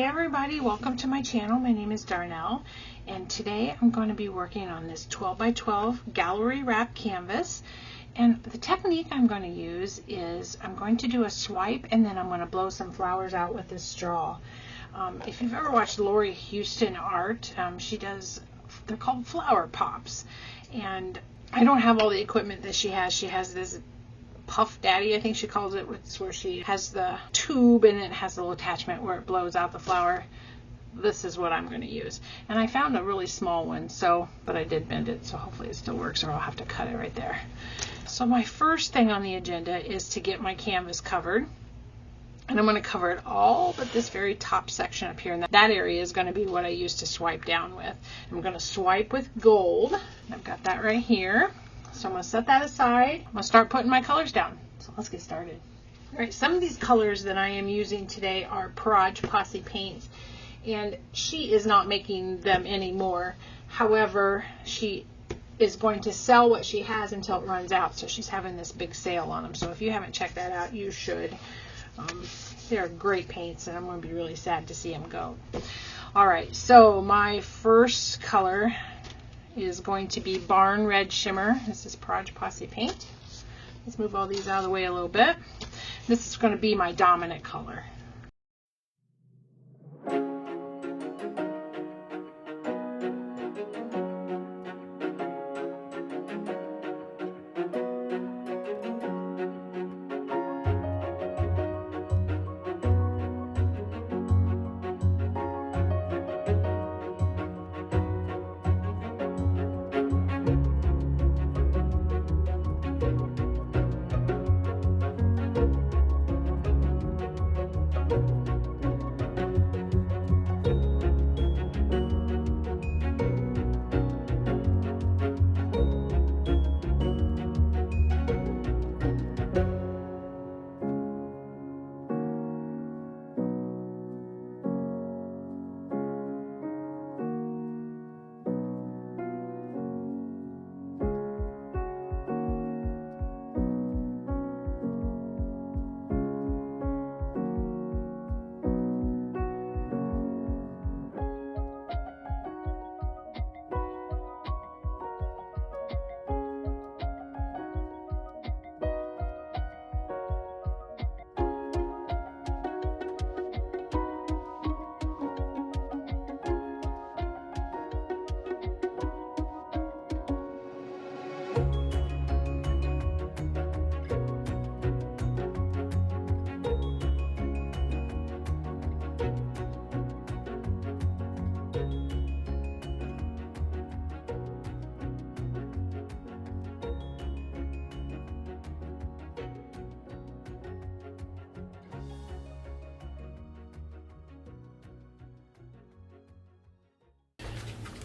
everybody, welcome to my channel. My name is Darnell, and today I'm going to be working on this 12 by 12 gallery wrap canvas. And the technique I'm going to use is I'm going to do a swipe and then I'm going to blow some flowers out with this straw. If you've ever watched Lori Houston art, they're called flower pops. And I don't have all the equipment that she has. She has this Puff Daddy, I think she calls it, where she has the tube and it has a little attachment where it blows out the flower. This is what I'm going to use. And I found a really small one, but I did bend it, so hopefully it still works, or I'll have to cut it right there. So my first thing on the agenda is to get my canvas covered. And I'm going to cover it all but this very top section up here. And that area is going to be what I use to swipe down with. I'm going to swipe with gold. I've got that right here. So I'm going to set that aside. I'm going to start putting my colors down. So let's get started. All right, some of these colors that I am using today are Pourage Posse paints. And she is not making them anymore. However, she is going to sell what she has until it runs out. So she's having this big sale on them. So if you haven't checked that out, you should. They're great paints, and I'm going to be really sad to see them go. All right, so my first color is going to be Barn Red Shimmer. This is Pourage Posse paint. Let's move all these out of the way a little bit. This is going to be my dominant color.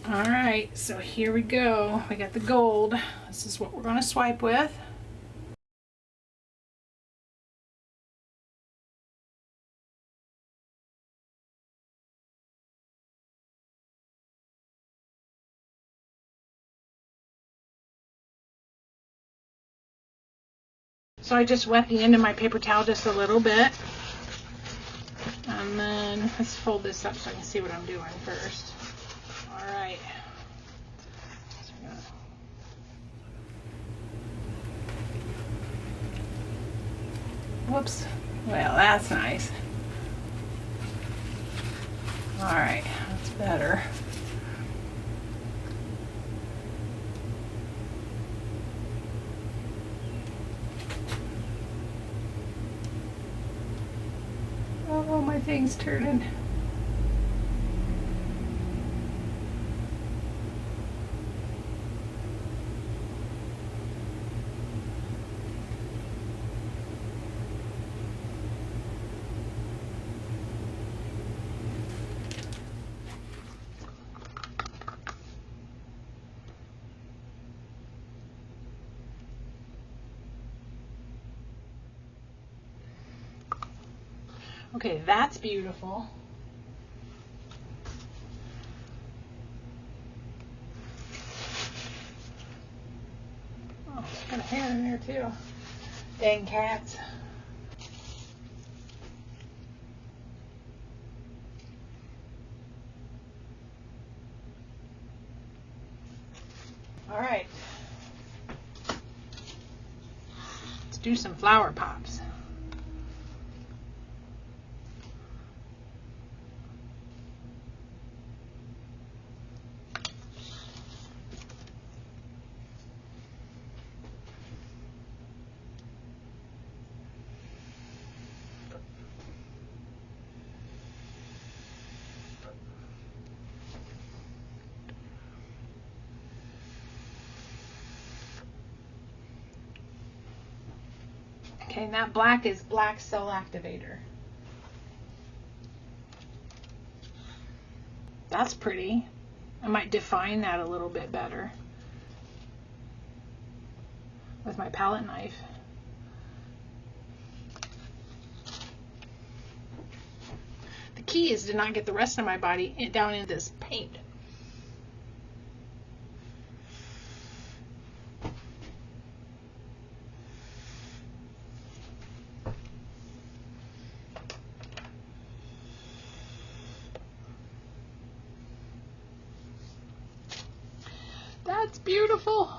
All right, so here we go. We got the gold. This is what we're going to swipe with. So I just wet the end of my paper towel just a little bit. And then let's fold this up so I can see what I'm doing first. All right. Whoops. Well, that's nice. All right, that's better. Oh, my thing's turning. Okay, that's beautiful. Oh, it's got a hair in there too. Dang cats. All right. Let's do some flower pops. Okay, and that black is black cell activator. That's pretty. I might define that a little bit better with my palette knife. The key is to not get the rest of my body down in this paint. That's beautiful.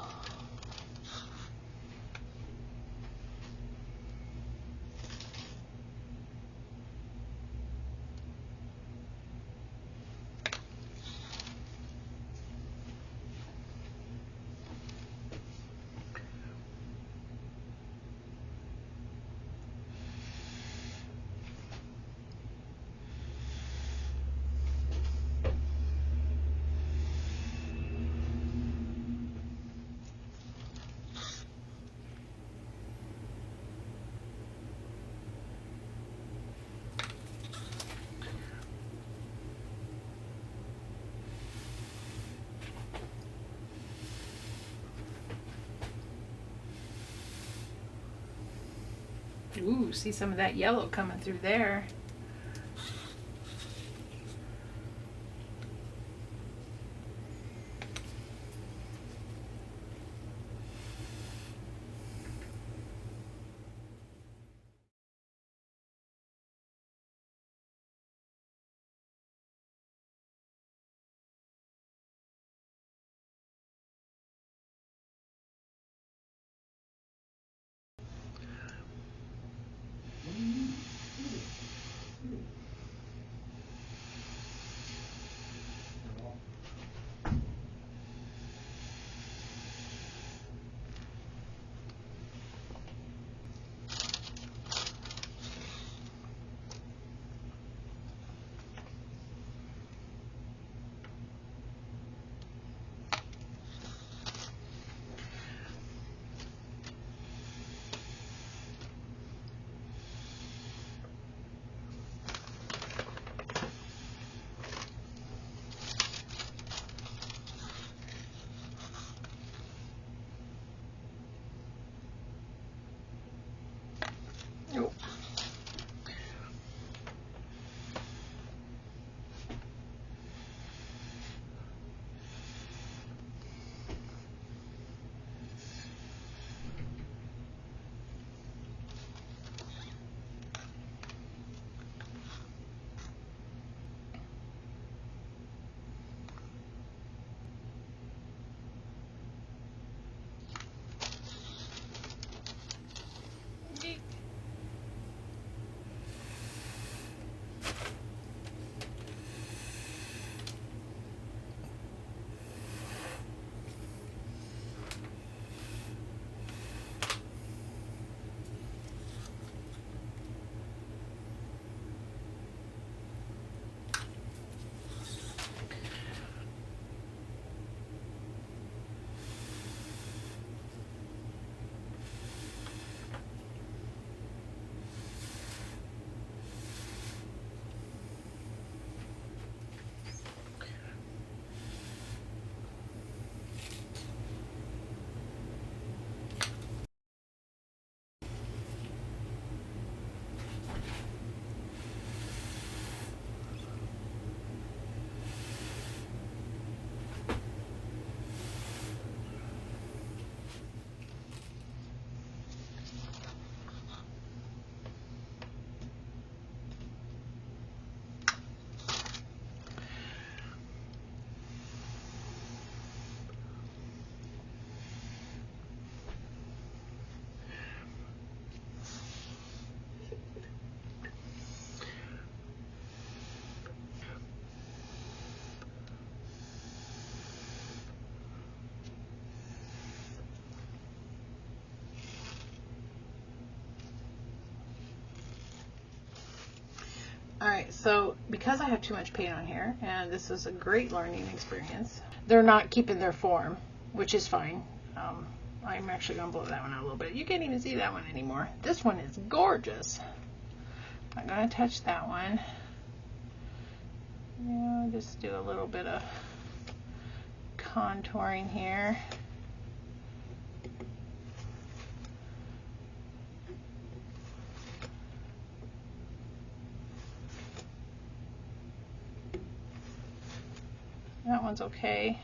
Ooh, see some of that yellow coming through there. Alright, so because I have too much paint on here, and this was a great learning experience, they're not keeping their form, which is fine. I'm actually going to blow that one out a little bit. You can't even see that one anymore. This one is gorgeous. I'm going to touch that one. Yeah, just do a little bit of contouring here. That one's okay.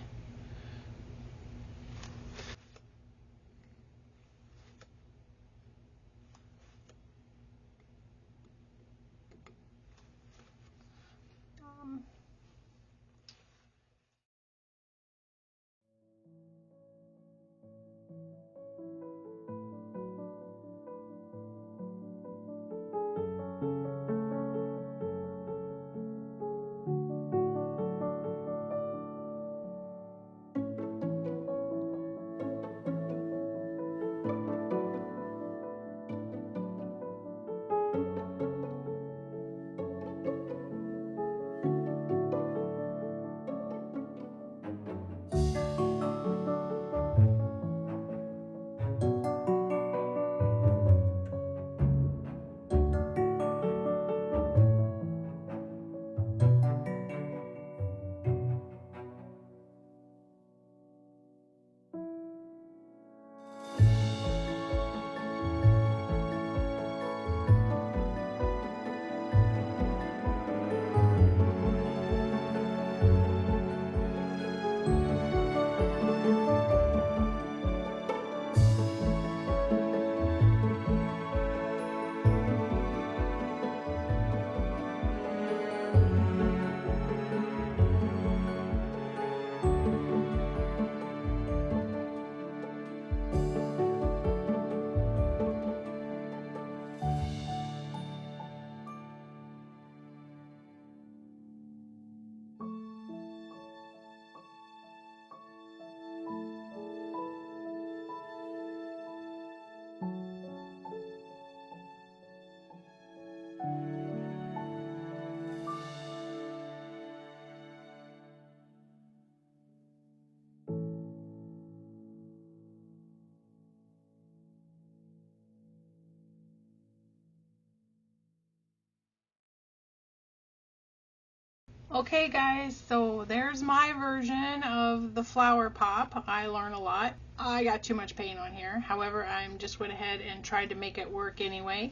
Okay guys, so there's my version of the flower pop. I learn a lot. I got too much paint on here. However, I just went ahead and tried to make it work anyway.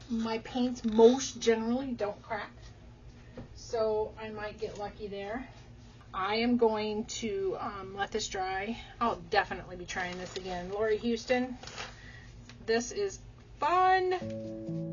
My paints most generally don't crack, so I might get lucky there. I am going to let this dry. I'll definitely be trying this again. Lori Houston, this is fun.